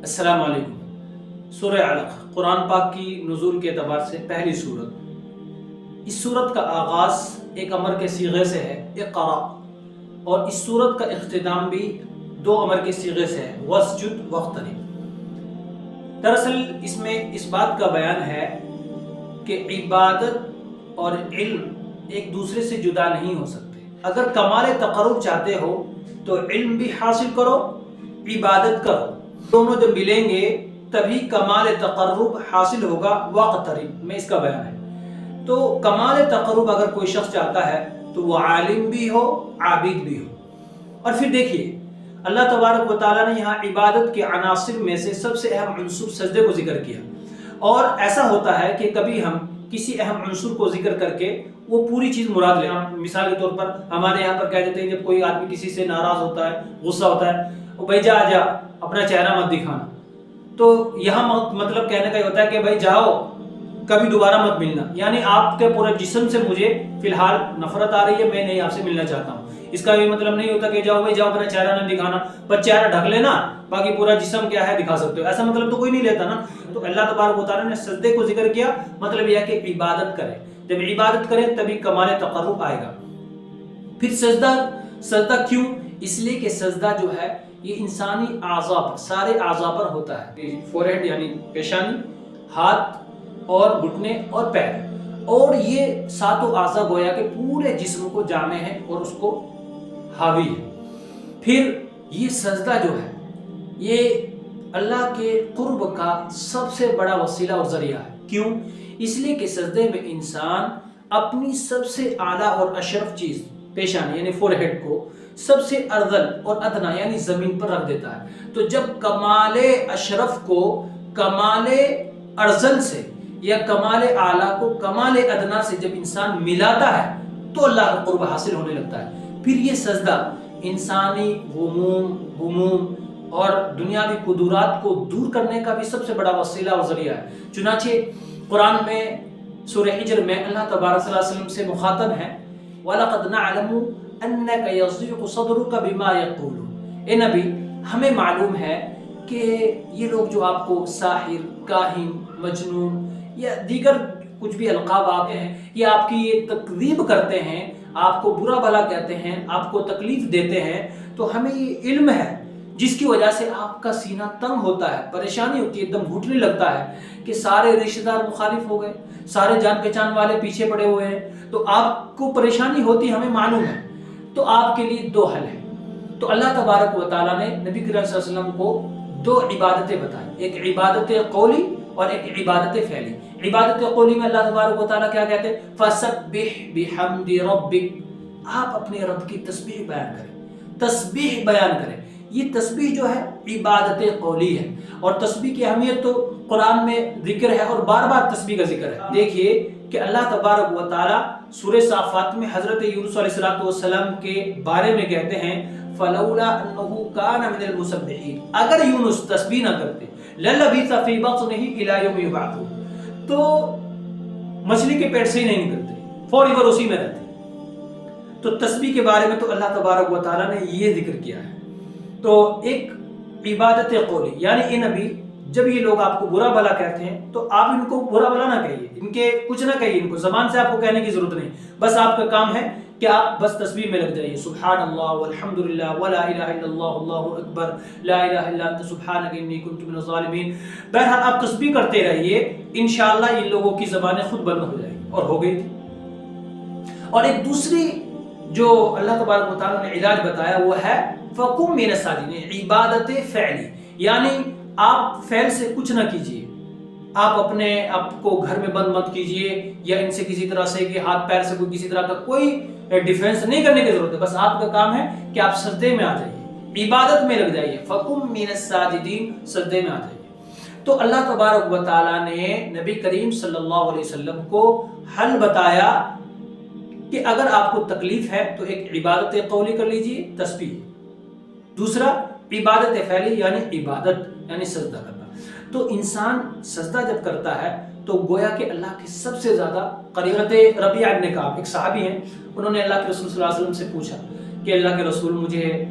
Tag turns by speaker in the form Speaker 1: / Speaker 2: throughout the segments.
Speaker 1: السلام علیکم۔ سورہ علق قرآن پاک کی نزول کے اعتبار سے پہلی سورت۔ اس سورت کا آغاز ایک امر کے صیغے سے ہے، اقرا، اور اس سورت کا اختتام بھی دو امر کے صیغے سے ہے، واسجد واقترب۔ دراصل اس میں اس بات کا بیان ہے کہ عبادت اور علم ایک دوسرے سے جدا نہیں ہو سکتے۔ اگر کمال تقرب چاہتے ہو تو علم بھی حاصل کرو، عبادت کرو، دونوں جب ملیں گے تبھی کمال تقرب حاصل ہوگا۔ واقترب میں اس کا بیان ہے۔ تو کمال تقرب اگر کوئی شخص چاہتا ہے تو وہ عالم بھی ہو، عابد بھی ہو۔ اور پھر دیکھیے اللہ تبارک و تعالیٰ نے یہاں عبادت کے عناصر میں سے سب سے اہم عنصر سجدے کو ذکر کیا، اور ایسا ہوتا ہے کہ کبھی ہم کسی اہم عنصر کو ذکر کر کے وہ پوری چیز مراد لیں۔ مثال کے طور پر ہمارے یہاں پر کہہ دیتے ہیں جب کوئی آدمی کسی سے ناراض ہوتا ہے، غصہ ہوتا ہے، وہ بھائی جا اپنا چہرہ مت دکھانا، تو یہاں مطلب کہنے کا یہ ہوتا ہے کہ بھائی جاؤ کبھی دوبارہ مت ملنا، یعنی آپ کے پورے جسم سے مجھے فی الحال نفرت آ رہی ہے، میں نہیں آپ سے ملنا چاہتا ہوں۔ اس کا بھی مطلب نہیں ہوتا کہ جاؤ بھائی جاؤ اپنا چہرہ نہ دکھانا، بس چہرہ ڈھک لینا، باقی پورا جسم کیا ہے دکھا سکتے ہو، ایسا مطلب تو کوئی نہیں لیتا نا۔ تو اللہ تبارک و تعالیٰ نے سجدے کو ذکر کیا، مطلب یہ ہے کہ عبادت کریں، جب عبادت کریں تبھی کمال تقرب آئے گا۔ پھر سجدہ کیوں؟ اس لیے کہ سجدہ جو ہے یہ انسانی اعضاء پر، سارے اعضاء پر ہوتا ہے، فورہیڈ یعنی پیشانی، ہاتھ اور گھٹنے اور پیر، اور یہ ساتوں اعضاء گویا کہ پورے جسم کو جامع ہے اور اس کو حاوی ہے۔ پھر یہ سجدہ جو ہے یہ اللہ کے قرب کا سب سے بڑا وسیلہ اور ذریعہ ہے۔ کیوں؟ اس لیے کہ سجدے میں انسان اپنی سب سے اعلیٰ اور اشرف چیز پیشانی یعنی فور ہیڈ کو سب سے ارذل اور ادنا یعنی زمین پر رکھ دیتا ہے۔ تو جب کمال اشرف کو کمال ارذل سے یا کمال اعلیٰ کو کمال ادنا سے جب انسان ملاتا ہے تو اللہ کا قرب حاصل ہونے لگتا ہے۔ پھر یہ سجدہ انسانی غموم اور دنیاوی قدرات کو دور کرنے کا بھی سب سے بڑا وسیلہ اور ذریعہ ہے۔ چنانچہ قرآن میں سورہ حجر میں اللہ تبارک صلی اللہ علیہ وسلم سے مخاطب ہے، وَلَقَدْ نَعْلَمُ أَنَّكَ يَضِيقُ صَدْرُكَ بِمَا يَقُولُونَ۔ اے نبی ہمیں معلوم ہے کہ یہ لوگ جو آپ کو ساحر، کاہن، مجنون یا دیگر کچھ بھی القاب آتے ہیں، یہ آپ کی یہ تکذیب کرتے ہیں، آپ کو برا بھلا کہتے ہیں، آپ کو تکلیف دیتے ہیں، تو ہمیں یہ علم ہے جس کی وجہ سے آپ کا سینہ تنگ ہوتا ہے، پریشانی ہوتی ہے، دم گھٹنے لگتا ہے کہ سارے رشتہ دار مخالف ہو گئے، سارے جان پہچان والے پیچھے پڑے ہوئے ہیں، تو آپ کو پریشانی ہوتی ہمیں معلوم ہے۔ تو آپ کے لیے دو حل ہیں۔ تو اللہ تبارک و تعالیٰ نے نبی کریم صلی اللہ علیہ وسلم کو دو عبادتیں بتائیں، ایک عبادت قولی اور ایک عبادت فعلی۔ عبادت قولی میں اللہ تبارک و تعالیٰ کیا کہتے ہیں؟ فَسَبِّحْ بِحَمْدِ رَبِّكَ، آپ اپنے رب کی تسبیح بیان کریں، تسبیح بیان کریں۔ یہ تسبیح جو ہے عبادت قولی ہے، اور تسبیح کی اہمیت تو قرآن میں ذکر ہے اور بار بار تسبیح کا ذکر ہے۔ دیکھیے کہ اللہ تبارک و تعالیٰ سورہ صافات میں حضرت یونس علیہ السلام کے بارے میں کہتے ہیں فَلَوْلَا أَنَّهُ كَانَ مِنَ الْمُسَبِّحِينَ، اگر یونس تسبیح نہ کرتے لَلَبِثَ فِي بَطْنِهِ إِلَى يَوْمِ يُبْعَثُونَ، تو مچھلی کے پیٹ سے ہی نہیں نکلتے، فوری پر اسی میں رہتے۔ تو تسبیح کے بارے میں تو اللہ تبارک و تعالیٰ نے یہ ذکر کیا ہے۔ تو ایک عبادت قولی یعنی اے نبی جب یہ لوگ آپ کو برا بھلا کہتے ہیں تو آپ ان کو برا بھلا نہ کہیے، ان کے کچھ نہ کہیے، ان کو زبان سے آپ کو کہنے کی ضرورت نہیں، بس آپ کا کام ہے کہ آپ بس تسبیح میں لگ جائیے، سبحان اللہ والحمد للہ ولا الہ الا اللہ اللہ اکبر لا الہ الا انت سبحانک انی کنت من الظالمین۔ بہرحال آپ تسبیح کرتے رہیے، انشاءاللہ ان لوگوں کی زبانیں خود بند ہو جائیں گی، اور ہو گئی تھی۔ اور ایک دوسری جو اللہ تبارک و تعالیٰ نے علاج بتایا وہ ہے فَقُمْ مِنَ السَّاجِدِينَ، عبادت فعلی، یعنی آپ فعل سے کچھ نہ کیجئے، آپ اپنے آپ کو گھر میں بند مت کیجئے، یا ان سے کسی طرح سے کہ ہاتھ پیر سے کسی طرح کا کوئی ڈیفینس نہیں کرنے کی ضرورت ہے، بس آپ کا کام ہے کہ آپ سجدے میں آ جائیے، عبادت میں لگ جائیے، فَقُمْ مِنَ السَّاجِدِينَ، سجدے میں آ جائیے۔ تو اللہ تبارک و تعالیٰ نے نبی کریم صلی اللہ علیہ وسلم کو حل بتایا کہ اگر آپ کو تکلیف ہے تو ایک عبادت قولی کر لیجئے، تسبیح، دوسرا عبادت فعلی یعنی عبادت یعنی سجدہ کرنا۔ تو انسان سجدہ جب کرتا ہے تو گویا کہ اللہ کے سب سے زیادہ قریب۔ حضرت ربیعہ ابن کعب ایک صحابی ہیں، انہوں نے اللہ کے رسول صلی اللہ علیہ وسلم سے پوچھا کہ اللہ کے رسول مجھے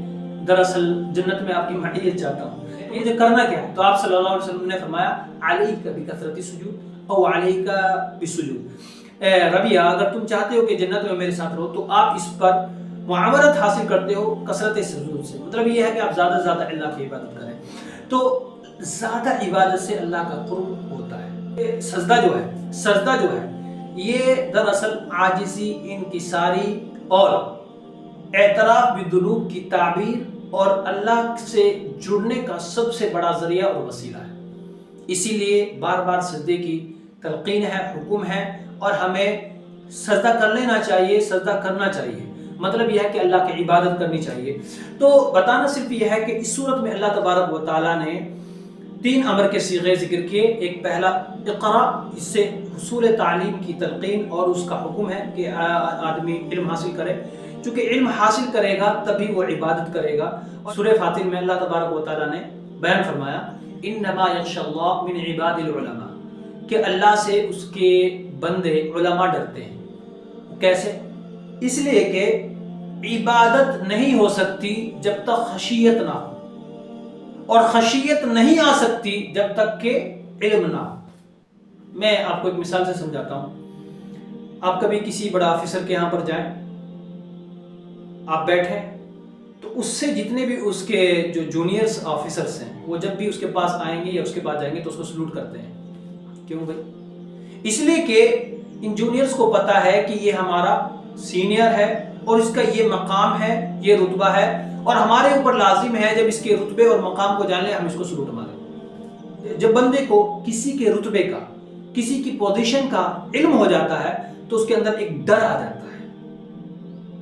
Speaker 1: دراصل جنت میں آپ کی معیت چاہتا ہوں، یہ جو کرنا کیا ہے؟ تو آپ صلی اللہ علیہ وسلم نے فرمایا علیک بکثرت السجود او علیک بالسجود، ربیہ اگر تم چاہتے ہو کہ جنت میں میرے ساتھ رہو تو آپ اس پر معاورت حاصل کرتے ہو کثرت سجود سے، مطلب یہ ہے کہ آپ زیادہ سے زیادہ اللہ کی عبادت کریں۔ تو زیادہ عبادت سے اللہ کا قرب ہوتا ہے۔ سجدہ جو ہے یہ دراصل عاجزی، انکساری اور اعتراف بالذنوب کی تعبیر اور اللہ سے جڑنے کا سب سے بڑا ذریعہ اور وسیلہ ہے۔ اسی لیے بار بار سجدے کی تلقین ہے، حکم ہے، اور ہمیں سجدہ کر لینا چاہیے، سجدہ کرنا چاہیے، مطلب یہ ہے کہ اللہ کی عبادت کرنی چاہیے۔ تو بتانا صرف یہ ہے کہ اس صورت میں اللہ تبارک و تعالیٰ نے 3 امر کے صیغے ذکر کیے۔ ایک پہلا اقرا، اس سے حصول تعلیم کی تلقین اور اس کا حکم ہے کہ آدمی علم حاصل کرے، چونکہ علم حاصل کرے گا تبھی وہ عبادت کرے گا۔ اور سورہ فاتر میں اللہ تبارک و تعالیٰ نے بیان فرمایا انما یخشی اللہ من عباد العلماء، کہ اللہ سے اس کے بندے علماء ڈرتے ہیں۔ کیسے؟ اس لیے کہ عبادت نہیں ہو سکتی جب تک خشیت نہ ہو، اور خشیت نہیں آ سکتی جب تک کہ علم نہ ہو۔ میں آپ کو ایک مثال سے سمجھاتا ہوں۔ آپ کبھی کسی بڑا آفیسر کے یہاں پر جائیں، آپ بیٹھیں تو اس سے جتنے بھی اس کے جو جونیئرز آفیسرز ہیں وہ جب بھی اس کے پاس آئیں گے یا اس کے پاس جائیں گے تو اس کو سلوٹ کرتے ہیں۔ کیوں بھائی؟ اس لیے کہ ان جونیئرز کو پتا ہے کہ یہ ہمارا سینئر ہے اور اس کا یہ مقام ہے، یہ رتبہ ہے، اور ہمارے اوپر لازم ہے جب اس کے رتبے اور مقام کو جان لیں ہم اس کو سلوٹ ماریں۔ جب بندے کو کسی کے رتبے کا، کسی کی پوزیشن کا علم ہو جاتا ہے تو اس کے اندر ایک ڈر آ جاتا ہے۔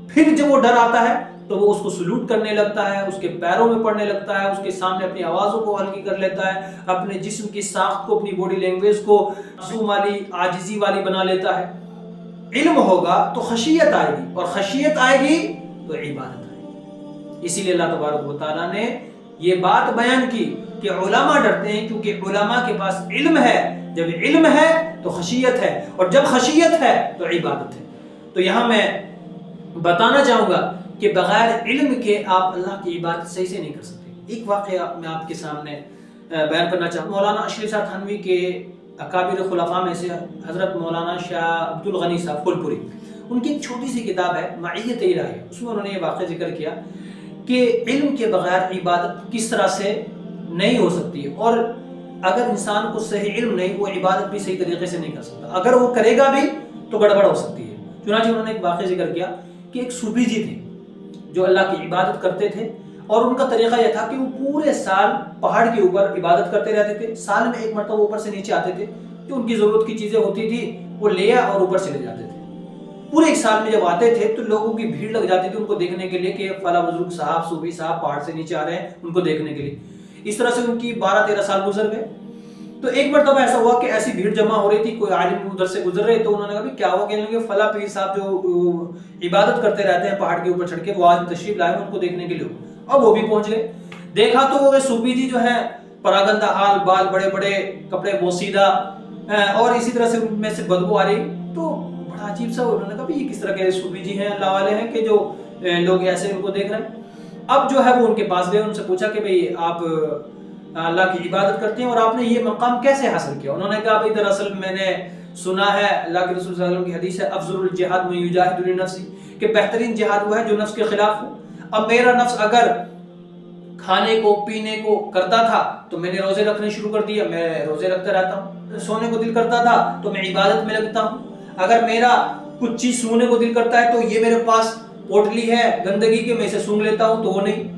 Speaker 1: پھر جب وہ ڈر آتا ہے تو وہ اس کو سلوٹ کرنے لگتا ہے، اس کے پیروں میں پڑنے لگتا ہے، اس کے سامنے اپنی آوازوں کو ہلکی کر لیتا ہے، اپنے جسم کی ساخت کو، اپنی باڈی لینگویج کو معصوم والی، عاجزی والی بنا لیتا ہے۔ علم ہوگا تو خشیت آئے گی، اور خشیت آئے گی تو عبادت آئے گی۔ اسی لیے اللہ تبارک و تعالیٰ نے یہ بات بیان کی کہ علماء ڈرتے ہیں کیونکہ علماء کے پاس علم ہے۔ جب علم ہے تو خشیت ہے، اور جب خشیت ہے تو عبادت ہے۔ تو یہاں میں بتانا چاہوں گا کہ بغیر علم کے آپ اللہ کی عبادت صحیح سے نہیں کر سکتے۔ ایک واقعہ میں آپ کے سامنے بیان کرنا چاہوں گا۔ مولانا اشرف شاہ تھانوی کے اکابر خلفاء میں سے حضرت مولانا شاہ عبد الغنی صاحب پھولپوری، ان کی ایک چھوٹی سی کتاب ہے معیت الہیہ، اس میں انہوں نے یہ واقعہ ذکر کیا کہ علم کے بغیر عبادت کس طرح سے نہیں ہو سکتی، اور اگر انسان کو صحیح علم نہیں وہ عبادت بھی صحیح طریقے سے نہیں کر سکتا، اگر وہ کرے گا بھی تو گڑبڑ ہو سکتی ہے۔ چنانچہ انہوں نے ایک واقعہ ذکر کیا کہ ایک صوفی جی تھے جو اللہ کی عبادت کرتے تھے، اور ان کا طریقہ یہ تھا کہ وہ پورے سال پہاڑ کے اوپر عبادت کرتے رہتے تھے، سال میں ایک مرتبہ اوپر سے نیچے آتے تھے، جو ان کی ضرورت کی چیزیں ہوتی تھی وہ لے اور اوپر چلے جاتے تھے۔ پورے ایک سال میں جب آتے تھے تو لوگوں کی بھیڑ لگ جاتی تھی ان کو دیکھنے کے لیے کہ فلاں بزرگ صاحب، صوفی صاحب پہاڑ سے نیچے آ رہے ہیں ان کو دیکھنے کے لیے۔ اس طرح سے ان کی 12-13 سال گزر گئے۔ تو ایک مرتبہ ایسا ہوا کہ ایسی بھیڑ جمع ہو رہی تھی، کوئی عالم ادھر سے گزر رہے تو انہوں نے کہا بھی کیا ہوا؟ کہنے لگے فلاں پیر صاحب جو عبادت کرتے رہتے ہیں پہاڑ کے اوپر چڑھ کے، وہ آج تشریف لائے ان کو دیکھنے کے لیے۔ اب وہ بھی پہنچ گئے، دیکھا تو وہ صوفی جی جو ہے پراگندہ حال، بال بڑے بڑے، کپڑے بوسیدہ، اور اسی طرح سے ان میں سے بدبو آ رہی۔ تو بڑا عجیب سا انہوں نے کہا بھی یہ کس طرح کے صوفی جی ہیں، اللہ والے ہیں کہ جو لوگ ایسے ان کو دیکھ رہے ہیں۔ اب جو ہے وہ ان کے پاس گئے، ان سے پوچھا کہ بھئی آپ اللہ کی عبادت کرتے ہیں اور آپ نے یہ مقام کیسے حاصل کیا؟ انہوں نے کہا بھئی دراصل میں نے سنا ہے اللہ کے رسول صلی اللہ علیہ وسلم کی حدیث ہے افضل الجہاد من یجاہد لنفسی، کہ بہترین جہاد وہ ہے جو نفس کے خلاف ہو۔ اب میرا نفس اگر کھانے کو پینے کو کرتا تھا تو میں نے روزے رکھنے شروع کر دیا، میں روزے رکھتا رہتا ہوں۔ سونے کو دل کرتا تھا تو میں عبادت میں لگتا ہوں۔ اگر میرا کچھ چیز سونگنے کو دل کرتا ہے تو یہ میرے پاس پوٹلی ہے گندگی کی، میں اسے سونگ لیتا ہوں تو وہ نہیں۔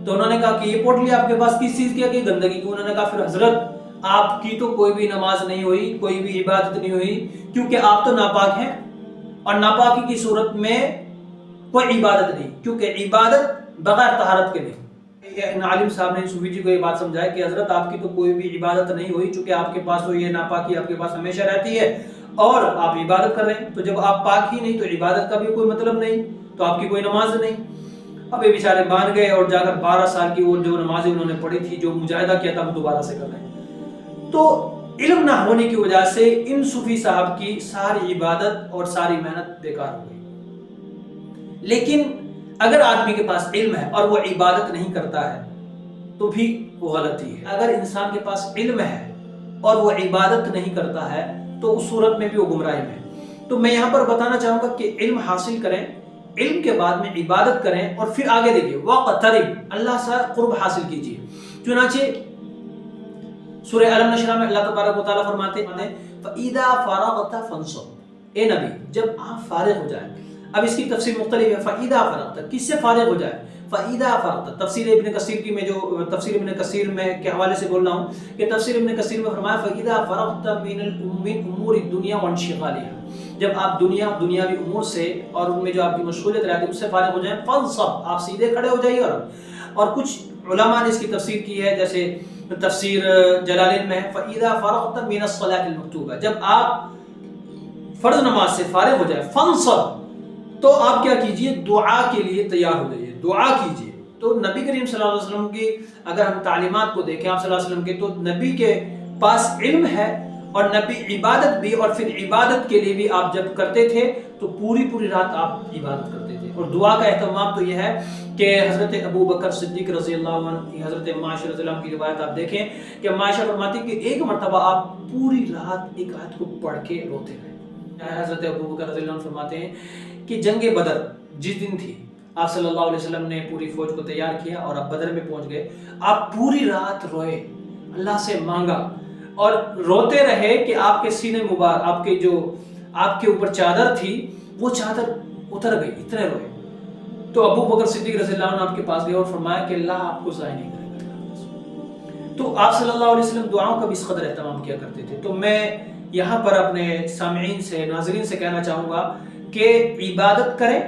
Speaker 1: تو انہوں نے کہا کہ یہ پوٹلی آپ کے پاس کس چیز کی ہے؟ کہ گندگی کی۔ انہوں نے کہا پھر حضرت آپ کی تو کوئی بھی نماز نہیں ہوئی، کوئی بھی عبادت نہیں ہوئی، کیونکہ آپ تو ناپاک ہیں، اور ناپاکی کی صورت میں کوئی عبادت نہیں، کیونکہ عبادت بغیر طہارت کے نہیں۔ ان عالم صاحب نے صوفی جی کو یہ بات سمجھایا کہ حضرت آپ کی تو کوئی بھی عبادت نہیں ہوئی، چونکہ آپ کے پاس تو یہ ناپاکی آپ کے پاس ہمیشہ رہتی ہے اور آپ عبادت کر رہے ہیں، تو جب آپ پاک ہی نہیں تو عبادت کا بھی کوئی مطلب نہیں، تو آپ کی کوئی نماز نہیں۔ اب یہ بیچارے مان گئے اور جا کر 12 سال کی وہ جو نمازیں انہوں نے پڑھی تھی، جو مجاہدہ کیا تھا، وہ دوبارہ سے کر رہے ہیں۔ تو علم نہ ہونے کی وجہ سے ان صوفی صاحب کی ساری عبادت اور ساری محنت بیکار ہو گئی۔ لیکن اگر آدمی کے پاس علم ہے اور وہ عبادت نہیں کرتا ہے تو بھی وہ غلطی ہے۔ اگر انسان کے پاس علم ہے اور وہ عبادت نہیں کرتا ہے تو اس صورت میں بھی وہ گمراہی میں ہے۔ تو میں یہاں پر بتانا چاہوں گا کہ علم حاصل کریں، علم کے بعد میں عبادت کریں، اور پھر آگے دیکھیے وَقْتَرِب، اللہ سے قرب حاصل کیجیے۔ چنانچہ سورہ علم نشرہ میں اللہ تبارک و تعالیٰ فرماتے ہیں فَإِذَا فَرَغْتَ فَانْصَبْ، اے نبی جب آپ فارغ ہو جائیں۔ اب اس کی تفسیر مختلف ہے، فَإِذَا فَرَغْتَ کس سے فارغ ہو جائے؟ فَإِذَا فَرَغْتَ تفسیر ابن کثیر کی، میں جو تفسیر ابن کثیر میں کے حوالے سے بول رہا ہوں کہ تفسیر ابن کثیر میں فرمایا فَإِذَا فَرَغْتَ مِنْ أُمُورِ الدُّنْيَا وَانشِغَالِهَا، جب آپ دنیاوی امور سے اور ان میں جو آپ کی مشغولیت رہتی ہے اس سے فارغ ہو جائیں، فَانْصَبْ آپ سیدھے کھڑے ہو جائیے۔ اور کچھ علماء نے اس کی تفسیر کی ہے، جیسے تفسیر جلالین میں فَإِذَا فَرَغْتَ مِنَ الصَّلَاةِ الْمَكْتُوبَةِ، جب آپ فرض نماز سے فارغ ہو جائے فَانْصَبْ تو آپ کیا کیجئے؟ دعا کے لیے تیار ہو جائیے، دعا کیجئے۔ تو نبی کریم صلی اللہ علیہ وسلم کی اگر ہم تعلیمات کو دیکھیں، آپ صلی اللہ علیہ وسلم کے، تو نبی کے پاس علم ہے اور نبی عبادت بھی، اور پھر عبادت کے لیے بھی آپ جب کرتے تھے تو پوری رات آپ عبادت کرتے تھے۔ اور دعا کا اہتمام تو یہ ہے کہ حضرت ابو بکر صدیق رضی اللہ عنہ، حضرت معاشر رضی اللہ عنہ کی روایت آپ دیکھیں کہ معاشر فرماتی کہ ایک مرتبہ آپ پوری رات ایک آیت کو پڑھ کے روتے رہے۔ حضرت ابو بکر رضی اللہ عنہ فرماتے ہیں کہ جنگ بدر جس دن تھی، آپ صلی اللہ علیہ وسلم نے پوری فوج کو تیار کیا اور آپ بدر میں پہنچ گئے، آپ پوری رات روئے، اللہ سے مانگا اور روتے رہے کہ آپ کے سینے مبارک، آپ کے اوپر چادر تھی وہ چادر اتر گئی، اتنے روئے۔ تو ابو بکر صدیق رضی اللہ عنہ آپ کے پاس گئے اور فرمایا کہ اللہ آپ کو ضائع نہیں کرے گا۔ تو آپ صلی اللہ علیہ وسلم دعاؤں کا بھی اس قدر اہتمام کیا کرتے تھے۔ تو میں یہاں پر اپنے سامعین سے، ناظرین سے کہنا چاہوں گا کہ عبادت کریں،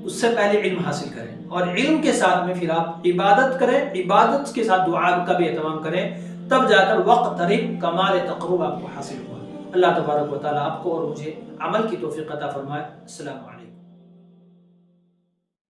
Speaker 1: اس سے پہلے علم حاصل کریں، اور علم کے ساتھ میں پھر آپ عبادت کریں، عبادت کے ساتھ دعا کا بھی اہتمام کریں، تب جا کر وقترب کمال تقرب آپ کو حاصل ہوا۔ اللہ تبارک و تعالیٰ آپ کو اور مجھے عمل کی توفیق عطا فرمائے۔ السلام علیکم۔